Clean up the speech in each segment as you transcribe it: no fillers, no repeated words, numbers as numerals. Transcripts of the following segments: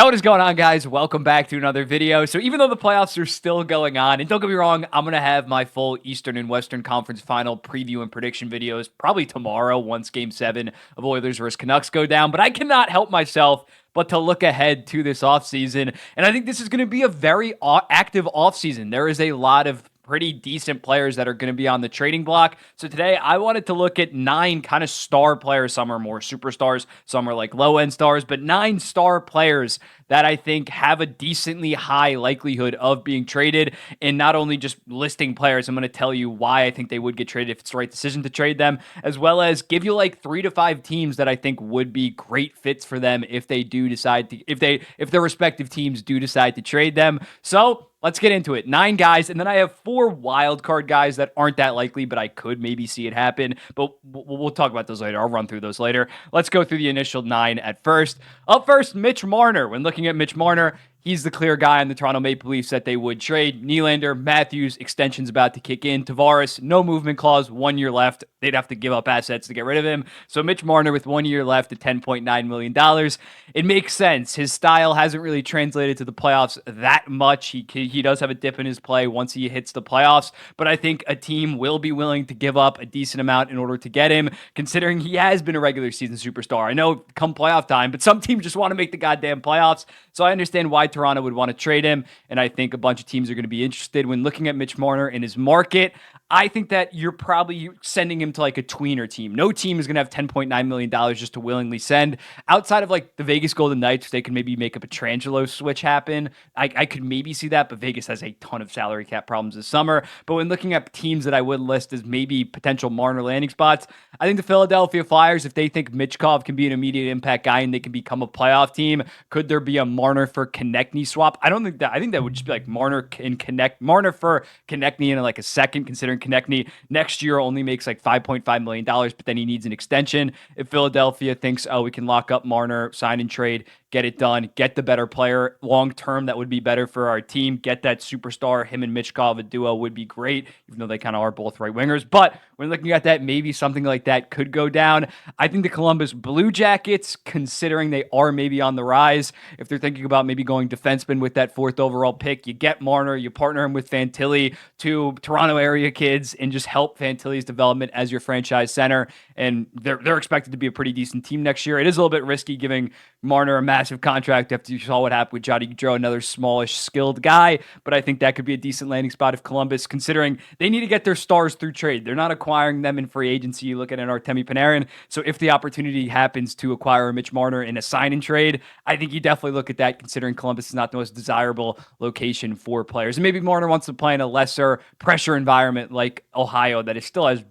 What is going on, guys? Welcome back to another video. So even though the playoffs are still going on, and don't get me wrong, I'm going to have my full Eastern and Western Conference final preview and prediction videos probably tomorrow once Game 7 of Oilers vs. Canucks go down, but I cannot help myself but to look ahead to this offseason. And I think this is going to be a very active offseason. There is a lot of pretty decent players that are going to be on the trading block. So today I wanted to look at 9 kind of star players. Some are more superstars, some are like low-end stars, but 9 star players that I think have a decently high likelihood of being traded. And not only just listing players, I'm going to tell you why I think they would get traded if it's the right decision to trade them, as well as give you like 3 to 5 teams that I think would be great fits for them if they do decide to, if their respective teams do decide to trade them. So let's get into it. 9 guys, and then I have 4 wild card guys that aren't that likely, but I could maybe see it happen. But we'll talk about those later. I'll run through those later. Let's go through the initial 9 at first. Up first, Mitch Marner. When looking at Mitch Marner, he's the clear guy on the Toronto Maple Leafs that they would trade. Nylander, Matthews, extension's about to kick in. Tavares, no movement clause, 1 year left. They'd have to give up assets to get rid of him. So Mitch Marner with 1 year left at $10.9 million. It makes sense. His style hasn't really translated to the playoffs that much. He does have a dip in his play once he hits the playoffs, but I think a team will be willing to give up a decent amount in order to get him, considering he has been a regular season superstar. I know come playoff time, but some teams just want to make the goddamn playoffs. So I understand why Toronto would want to trade him, and I think a bunch of teams are going to be interested. When looking at Mitch Marner in his market, I think that you're probably sending him to like a tweener team. No team is going to have $10.9 million just to willingly send. Outside of like the Vegas Golden Knights, they could maybe make a Pietrangelo switch happen. I could maybe see that, but Vegas has a ton of salary cap problems this summer. But when looking at teams that I would list as maybe potential Marner landing spots, I think the Philadelphia Flyers, if they think Michkov can be an immediate impact guy and they can become a playoff team, could there be a Marner for Konechny swap? I don't think that. I think that would just be like Marner for Konechny in like a second, considering Konechny next year only makes like $5.5 million, but then he needs an extension. If Philadelphia thinks, oh, we can lock up Marner, sign and trade, get it done, get the better player long term, that would be better for our team. Get that superstar. Him and Michkov, a duo, would be great, even though they kind of are both right wingers. But when looking at that, maybe something like that could go down. I think the Columbus Blue Jackets, considering they are maybe on the rise, if they're thinking about maybe going defenseman with that 4th overall pick, you get Marner, you partner him with Fantilli, 2 Toronto area kids, and just help Fantilli's development as your franchise center. And they're expected to be a pretty decent team next year. It is a little bit risky giving Marner a massive contract after you saw what happened with Johnny Gaudreau, another smallish, skilled guy. But I think that could be a decent landing spot if Columbus, considering they need to get their stars through trade. They're not acquiring them in free agency. You look at an Artemi Panarin. So if the opportunity happens to acquire a Mitch Marner in a sign and trade, I think you definitely look at that, considering Columbus is not the most desirable location for players. And maybe Marner wants to play in a lesser pressure environment like Ohio that is still has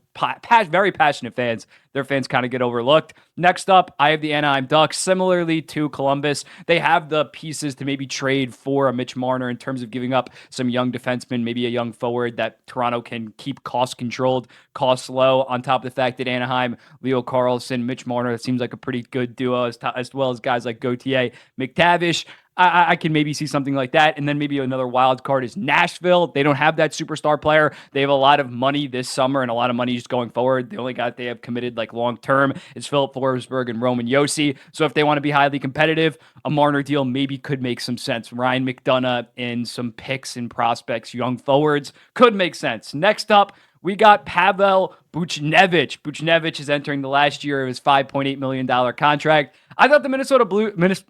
very passionate fans. Their fans kind of get overlooked. Next up, I have the Anaheim Ducks. Similarly to Columbus, they have the pieces to maybe trade for a Mitch Marner in terms of giving up some young defensemen, maybe a young forward that Toronto can keep cost controlled, costs low, on top of the fact that Anaheim, Leo Carlsson, Mitch Marner, it seems like a pretty good duo, as well as guys like Gauthier, McTavish. I can maybe see something like that. And then maybe another wild card is Nashville. They don't have that superstar player. They have a lot of money this summer and a lot of money just going forward. The only guy they have committed like long term is Philip Forsberg and Roman Josi. So if they want to be highly competitive, a Marner deal maybe could make some sense. Ryan McDonough and some picks and prospects, young forwards, could make sense. Next up, we got Pavel Buchnevich. Buchnevich is entering the last year of his $5.8 million contract. I thought the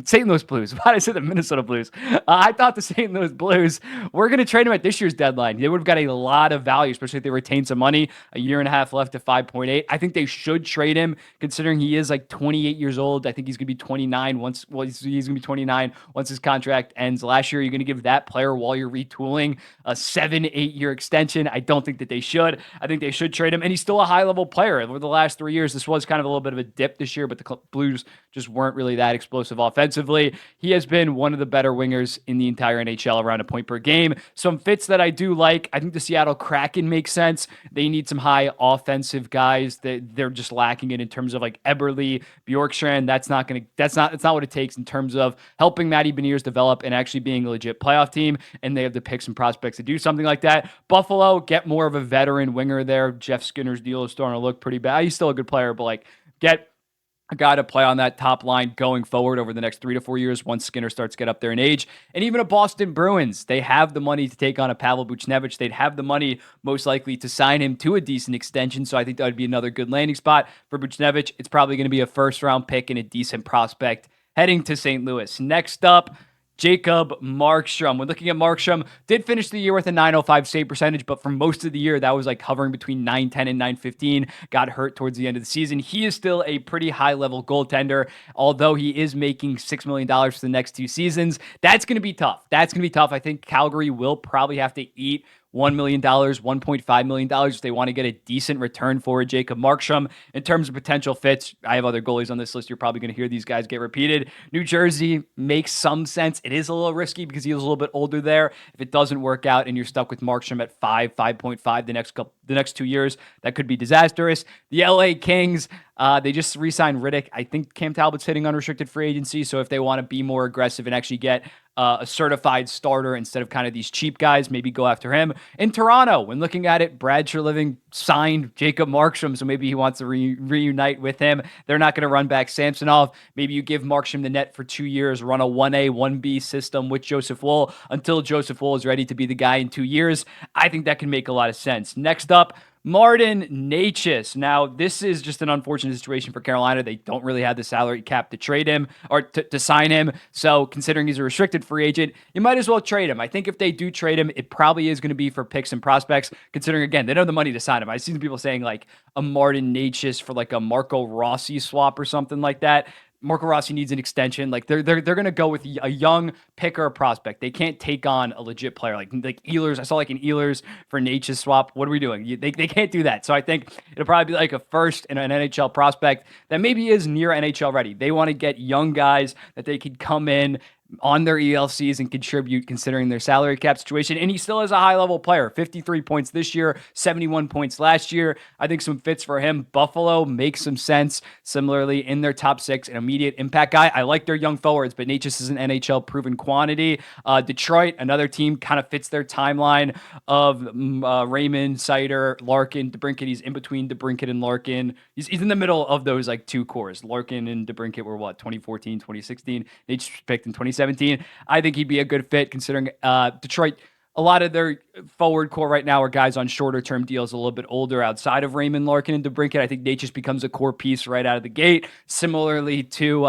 St. Louis Blues. Why did I say the Minnesota Blues? I thought the St. Louis Blues were going to trade him at this year's deadline. They would have got a lot of value, especially if they retained some money. A year and a half left to 5.8. I think they should trade him, considering he is like 28 years old. I think he's going to be 29 he's going to be 29 once his contract ends. Last year, you're going to give that player, while you're retooling, a 7-8 year extension. I don't think that they should. I think they should trade him, and he's still a high-level player. Over the last 3 years, this was kind of a little bit of a dip this year, but the Blues just weren't really that explosive offensively. He has been one of the better wingers in the entire NHL, around a point per game. Some fits that I do like. I think the Seattle Kraken makes sense. They need some high offensive guys that they're just lacking in terms of like Eberle, Bjorkstrand. That's not what it takes in terms of helping Matty Beniers develop and actually being a legit playoff team. And they have the picks and prospects to do something like that. Buffalo, get more of a veteran winger there. Jeff Skinner's deal is starting to look pretty bad. He's still a good player, but like get a guy to play on that top line going forward over the next 3 to 4 years once Skinner starts to get up there in age. And even a Boston Bruins, they have the money to take on a Pavel Buchnevich. They'd have the money most likely to sign him to a decent extension. So I think that would be another good landing spot for Buchnevich. It's probably going to be a first round pick and a decent prospect heading to St. Louis. Next up, Jakob Markstrom. When looking at Markstrom, did finish the year with a 905 save percentage, but for most of the year, that was like hovering between 910 and 915. Got hurt towards the end of the season. He is still a pretty high-level goaltender, although he is making $6 million for the next 2 seasons. That's going to be tough. I think Calgary will probably have to eat $1 million, $1.5 million if they want to get a decent return for Jakob Markstrom. In terms of potential fits, I have other goalies on this list. You're probably going to hear these guys get repeated. New Jersey makes some sense. It is a little risky because he is a little bit older there. If it doesn't work out and you're stuck with Markstrom at 5.5 the next 2 years, that could be disastrous. The LA Kings, they just re-signed Riddick. I think Cam Talbot's hitting unrestricted free agency, so if they want to be more aggressive and actually get a certified starter instead of kind of these cheap guys, maybe go after him. In Toronto, when looking at it, Brad Treliving signed Jakob Markstrom, so maybe he wants to reunite with him. They're not going to run back Samsonov. Maybe you give Markstrom the net for 2 years, run a 1A, 1B system with Joseph Woll until Joseph Woll is ready to be the guy in 2 years. I think that can make a lot of sense. Next up, Martin Necas. Now, this is just an unfortunate situation for Carolina. They don't really have the salary cap to trade him or to sign him. So considering he's a restricted free agent, you might as well trade him. I think if they do trade him, it probably is going to be for picks and prospects, considering, again, they don't have the money to sign him. I've seen people saying like a Martin Necas for like a Marco Rossi swap or something like that. Marco Rossi needs an extension. Like they're going to go with a young picker or prospect. They can't take on a legit player like Ehlers. I saw like an Ehlers for Necas swap. What are we doing? They can't do that. So I think it'll probably be like a first and an NHL prospect that maybe is near NHL ready. They want to get young guys that they could come in on their ELCs and contribute considering their salary cap situation. And he still is a high-level player. 53 points this year, 71 points last year. I think some fits for him. Buffalo makes some sense. Similarly, in their top 6, an immediate impact guy. I like their young forwards, but Necas is an NHL-proven quantity. Detroit, another team, kind of fits their timeline of Raymond, Seider, Larkin, DeBrincat. He's in between DeBrincat and Larkin. He's in the middle of those like 2 cores. Larkin and DeBrincat were what, 2014, 2016? Necas picked in 2017. I think he'd be a good fit considering Detroit. A lot of their forward core right now are guys on shorter term deals, a little bit older outside of Raymond, Larkin, and DeBrincat. I think Necas becomes a core piece right out of the gate. Similarly to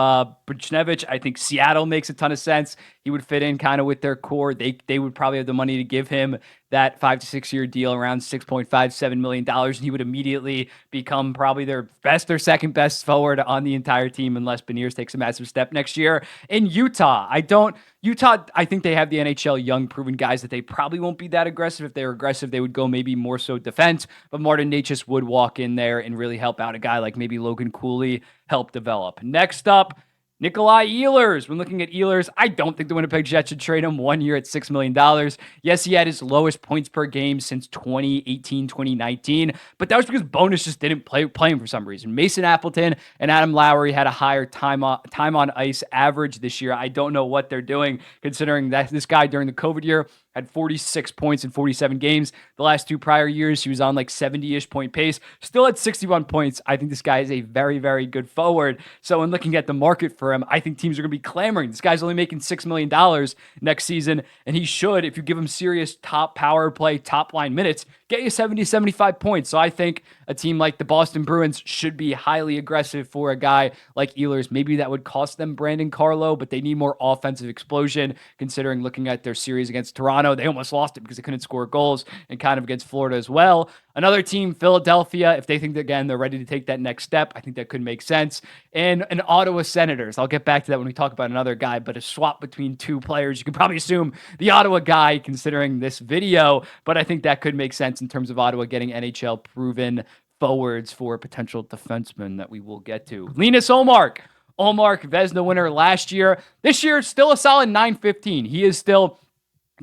Buchnevich, I think Seattle makes a ton of sense. He would fit in kind of with their core. They would probably have the money to give him that 5 to 6 year deal around $6.57 million, and he would immediately become probably their best or second best forward on the entire team unless Beniers takes a massive step next year. In Utah, I think they have the NHL young proven guys that they probably won't be that aggressive. If they're aggressive, they would go maybe more so defense, but Martin Necas would walk in there and really help out a guy like maybe Logan Cooley, help develop. Next up, Nikolaj Ehlers. When looking at Ehlers, I don't think the Winnipeg Jets should trade him 1 year at $6 million. Yes, he had his lowest points per game since 2018, 2019, but that was because Bonus just didn't play him for some reason. Mason Appleton and Adam Lowry had a higher time on ice average this year. I don't know what they're doing, considering that this guy during the COVID year had 46 points in 47 games. The last 2 prior years, he was on like 70-ish point pace. Still at 61 points. I think this guy is a very, very good forward. So when looking at the market for him, I think teams are going to be clamoring. This guy's only making $6 million next season, and he should, if you give him serious top power play, top line minutes, get you 70, 75 points. So I think a team like the Boston Bruins should be highly aggressive for a guy like Ehlers. Maybe that would cost them Brandon Carlo, but they need more offensive explosion, considering looking at their series against Toronto. They almost lost it because they couldn't score goals, and kind of against Florida as well. Another team, Philadelphia, if they think, again, they're ready to take that next step, I think that could make sense. And an Ottawa Senators. I'll get back to that when we talk about another guy, but a swap between 2 players. You can probably assume the Ottawa guy considering this video, but I think that could make sense in terms of Ottawa getting NHL proven forwards for a potential defenseman that we will get to. Linus Ullmark. Ullmark, Vezina winner last year. This year, still a solid .915. He is still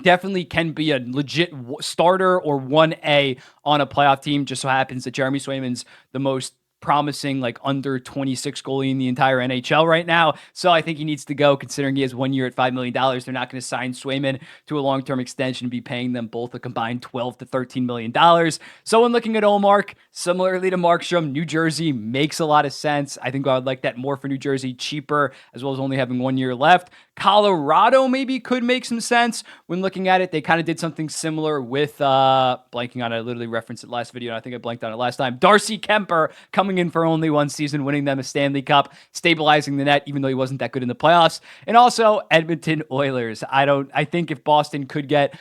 definitely can be a legit starter or 1A on a playoff team. Just so happens that Jeremy Swayman's the most promising like under 26 goalie in the entire NHL right now. So I think he needs to go, considering he has 1 year at $5 million. They're not going to sign Swayman to a long-term extension and be paying them both a combined $12 to $13 million. So when looking at Ullmark, similarly to Markstrom, New Jersey makes a lot of sense. I think I would like that more for New Jersey, cheaper, as well as only having 1 year left. Colorado maybe could make some sense when looking at it. They kind of did something similar with, blanking on it, I literally referenced it last video, and I think I blanked on it last time. Darcy Kemper coming in for only one season, winning them a Stanley Cup, stabilizing the net, even though he wasn't that good in the playoffs. And also Edmonton Oilers. I think if Boston could get,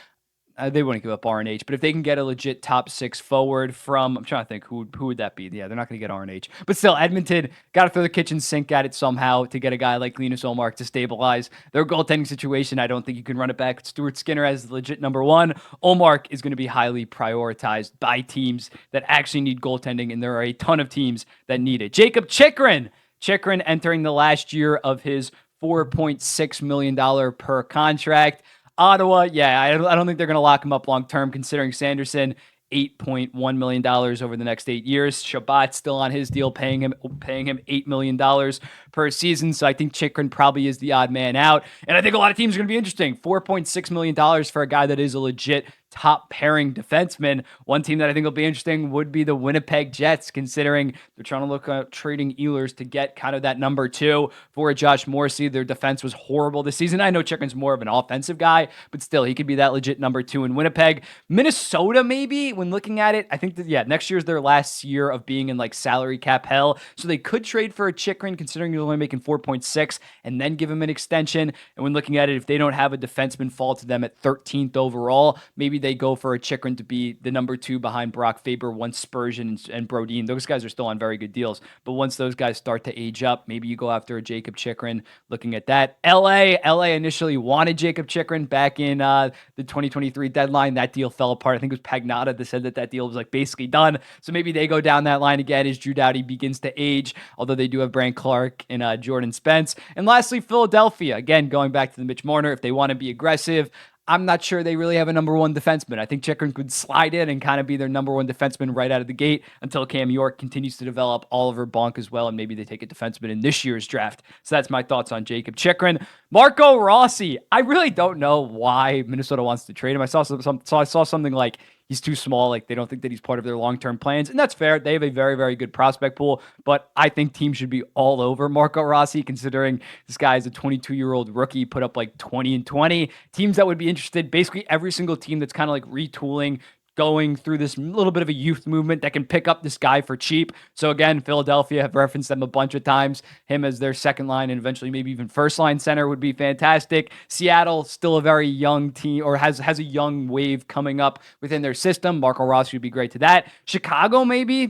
they wouldn't give up RNH, but if they can get a legit top six forward from, I'm trying to think, who would that be? Yeah, they're not going to get RNH. But still, Edmonton got to throw the kitchen sink at it somehow to get a guy like Linus Ullmark to stabilize their goaltending situation. I don't think you can run it back. Stuart Skinner as the legit number one. Ullmark is going to be highly prioritized by teams that actually need goaltending, and there are a ton of teams that need it. Jakob Chychrun. Chychrun entering the last year of his $4.6 million per contract. Ottawa, yeah, I don't think they're going to lock him up long-term, considering Sanderson, $8.1 million over the next 8 years. Shabbat's still on his deal, paying him $8 million per season. So I think Chychrun probably is the odd man out. And I think a lot of teams are going to be interesting. $4.6 million for a guy that is a legit top pairing defenseman. One team that I think will be interesting would be the Winnipeg Jets, considering they're trying to look at trading Ehlers to get kind of that number two for Josh Morrissey. Their defense was horrible this season. I know Chychrun's more of an offensive guy, but still, he could be that legit number two in Winnipeg. Minnesota, maybe, when looking at it, I think that, yeah, next year's their last year of being in like salary cap hell. So they could trade for a Chychrun, considering he's only making 4.6, and then give him an extension. And when looking at it, if they don't have a defenseman fall to them at 13th overall, maybe they go for a Chychrun to be the number two behind Brock Faber once Spurgeon and Brodin. Those guys are still on very good deals, but once those guys start to age up, maybe you go after a Jakob Chychrun. Looking at that, LA initially wanted Jakob Chychrun back in the 2023 deadline. That deal fell apart. I think it was Pagnotta that said that deal was like basically done. So maybe they go down that line again as Drew Doughty begins to age, although they do have Brant Clark and Jordan Spence. And lastly, Philadelphia, again, going back to the Mitch Marner, if they want to be aggressive, I'm not sure they really have a number one defenseman. I think Chychrun could slide in and kind of be their number one defenseman right out of the gate until Cam York continues to develop. Oliver Bonk as well, and maybe they take a defenseman in this year's draft. So that's my thoughts on Jakob Chychrun. Marco Rossi. I really don't know why Minnesota wants to trade him. I saw something like he's too small. Like, they don't think that he's part of their long-term plans. And that's fair. They have a very, very good prospect pool. But I think teams should be all over Marco Rossi, considering this guy is a 22-year-old rookie, put up like 20 and 20. Teams that would be interested, basically every single team that's kind of like retooling, going through this little bit of a youth movement that can pick up this guy for cheap. So again, Philadelphia, have referenced them a bunch of times. Him as their second line and eventually maybe even first line center would be fantastic. Seattle, still a very young team, or has a young wave coming up within their system. Marco Rossi would be great to that. Chicago maybe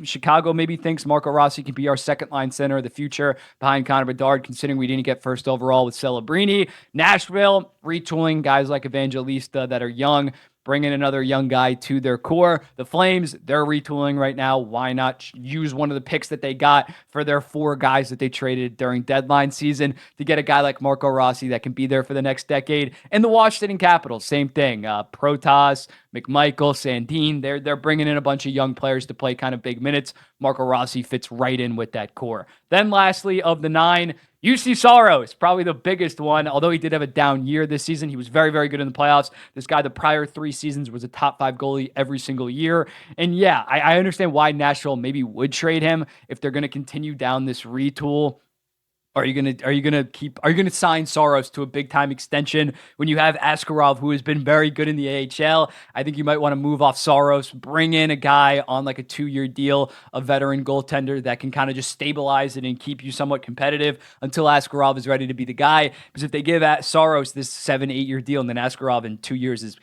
thinks Marco Rossi can be our second line center of the future behind Connor Bedard, considering we didn't get first overall with Celebrini. Nashville, retooling guys like Evangelista that are young, bringing another young guy to their core. The Flames, they're retooling right now. Why not use one of the picks that they got for their 4 guys that they traded during deadline season to get a guy like Marco Rossi that can be there for the next decade? And the Washington Capitals, same thing. Protas, McMichael, Sandin, they're bringing in a bunch of young players to play kind of big minutes. Marco Rossi fits right in with that core. Then lastly, of the 9, Juuse Saros, probably the biggest one. Although he did have a down year this season, he was very, very good in the playoffs. This guy, the prior 3 seasons, was a top 5 goalie every single year. And yeah, I understand why Nashville maybe would trade him if they're going to continue down this retool. Are you gonna sign Saros to a big time extension when you have Askarov, who has been very good in the AHL? I think you might want to move off Saros, bring in a guy on like a 2-year deal, a veteran goaltender that can kind of just stabilize it and keep you somewhat competitive until Askarov is ready to be the guy. Because if they give Saros this 7-8 year deal, and then Askarov in 2 years is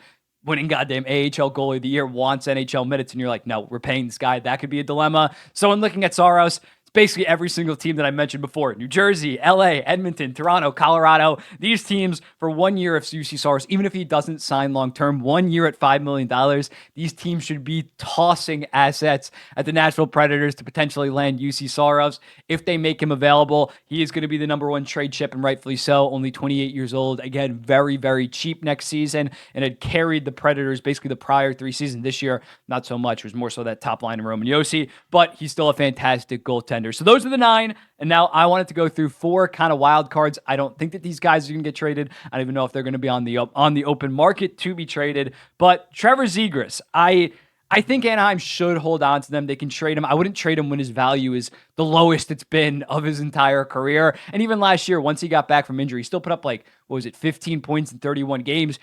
winning goddamn AHL goalie of the year, wants NHL minutes, and you're like, no, we're paying this guy, that could be a dilemma. So in looking at Saros, basically every single team that I mentioned before: New Jersey, LA, Edmonton, Toronto, Colorado. These teams, for 1 year of Juuse Saros, even if he doesn't sign long-term, 1 year at $5 million, these teams should be tossing assets at the Nashville Predators to potentially land Juuse Saros. If they make him available, he is going to be the number 1 trade chip, and rightfully so. Only 28 years old. Again, very, very cheap next season, and had carried the Predators basically the prior 3 seasons. This year, not so much. It was more so that top line in Roman Josi, but he's still a fantastic goaltender. contenders. So those are the 9. And now I wanted to go through 4 kind of wild cards. I don't think that these guys are going to get traded. I don't even know if they're going to be on the open market to be traded. But Trevor Zegras, I think Anaheim should hold on to them. They can trade him. I wouldn't trade him when his value is the lowest it's been of his entire career. And even last year, once he got back from injury, he still put up 15 points in 31 games.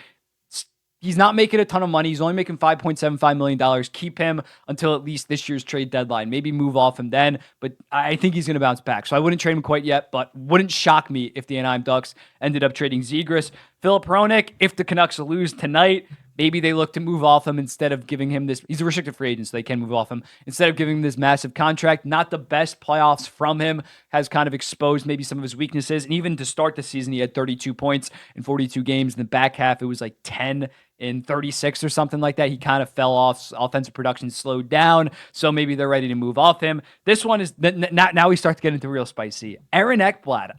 He's not making a ton of money. He's only making $5.75 million. Keep him until at least this year's trade deadline. Maybe move off him then, but I think he's going to bounce back. So I wouldn't trade him quite yet, but wouldn't shock me if the Anaheim Ducks ended up trading Zegras. Filip Hronek, if the Canucks lose tonight, maybe they look to move off him instead of giving him this. He's a restricted free agent, so they can move off him. Instead of giving him this massive contract, not the best playoffs from him, has kind of exposed maybe some of his weaknesses. And even to start the season, he had 32 points in 42 games. In the back half, it was 10 in 36 or something like that. He kind of fell off. Offensive production slowed down, so maybe they're ready to move off him. This one is now we start to get into real spicy. Aaron Ekblad,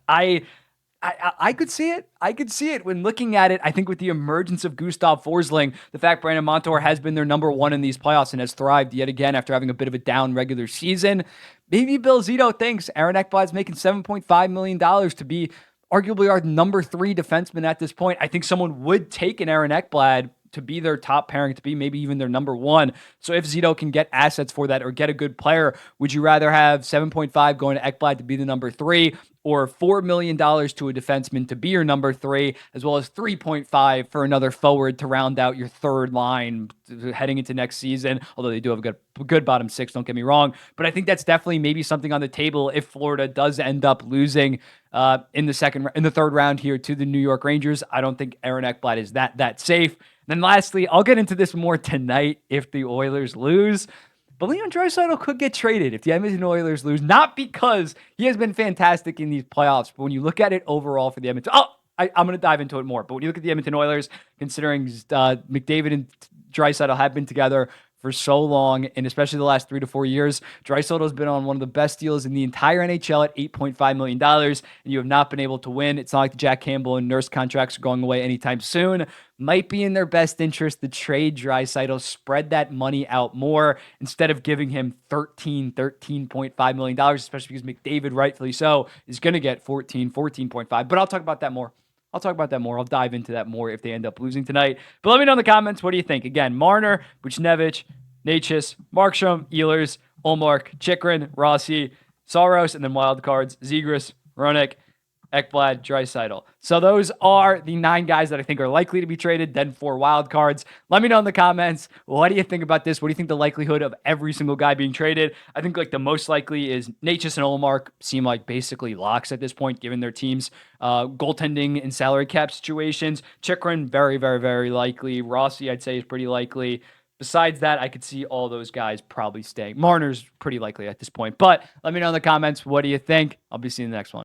I could see it. I could see it when looking at it. I think with the emergence of Gustav Forsling, the fact Brandon Montour has been their number 1 in these playoffs and has thrived yet again after having a bit of a down regular season. Maybe Bill Zito thinks Aaron Ekblad's making $7.5 million to be arguably our number 3 defenseman at this point. I think someone would take an Aaron Ekblad to be their top pairing, to be maybe even their number 1. So if Zito can get assets for that or get a good player, would you rather have 7.5 going to Ekblad to be the number 3, or $4 million to a defenseman to be your number 3, as well as 3.5 for another forward to round out your third line heading into next season? Although they do have a good bottom 6, don't get me wrong. But I think that's definitely maybe something on the table if Florida does end up losing in the third round here to the New York Rangers. I don't think Aaron Ekblad is that safe. And then lastly, I'll get into this more tonight if the Oilers lose. But Leon Draisaitl could get traded if the Edmonton Oilers lose, not because he has been fantastic in these playoffs, but when you look at it overall for the Edmonton... I'm going to dive into it more, but when you look at the Edmonton Oilers, considering McDavid and Draisaitl have been together for so long, and especially the last 3 to 4 years, Draisaitl has been on one of the best deals in the entire NHL at $8.5 million, and you have not been able to win. It's not like the Jack Campbell and Nurse contracts are going away anytime soon. Might be in their best interest to trade Draisaitl, spread that money out more instead of giving him $13.5 million, especially because McDavid, rightfully so, is going to get 14.5. But I'll talk about that more. I'll dive into that more if they end up losing tonight. But let me know in the comments, what do you think? Again, Marner, Buchnevich, Necas, Markstrom, Ehlers, Ullmark, Chychrun, Rossi, Saros, and then wild cards, Zegras, Hronek, Ekblad, Draisaitl. So those are the 9 guys that I think are likely to be traded, then 4 wild cards. Let me know in the comments, what do you think about this? What do you think the likelihood of every single guy being traded? I think the most likely is Necas and Ullmark seem like basically locks at this point, given their team's goaltending and salary cap situations. Chychrun, very, very, very likely. Rossi, I'd say, is pretty likely. Besides that, I could see all those guys probably staying. Marner's pretty likely at this point. But let me know in the comments, what do you think? I'll be seeing you in the next one.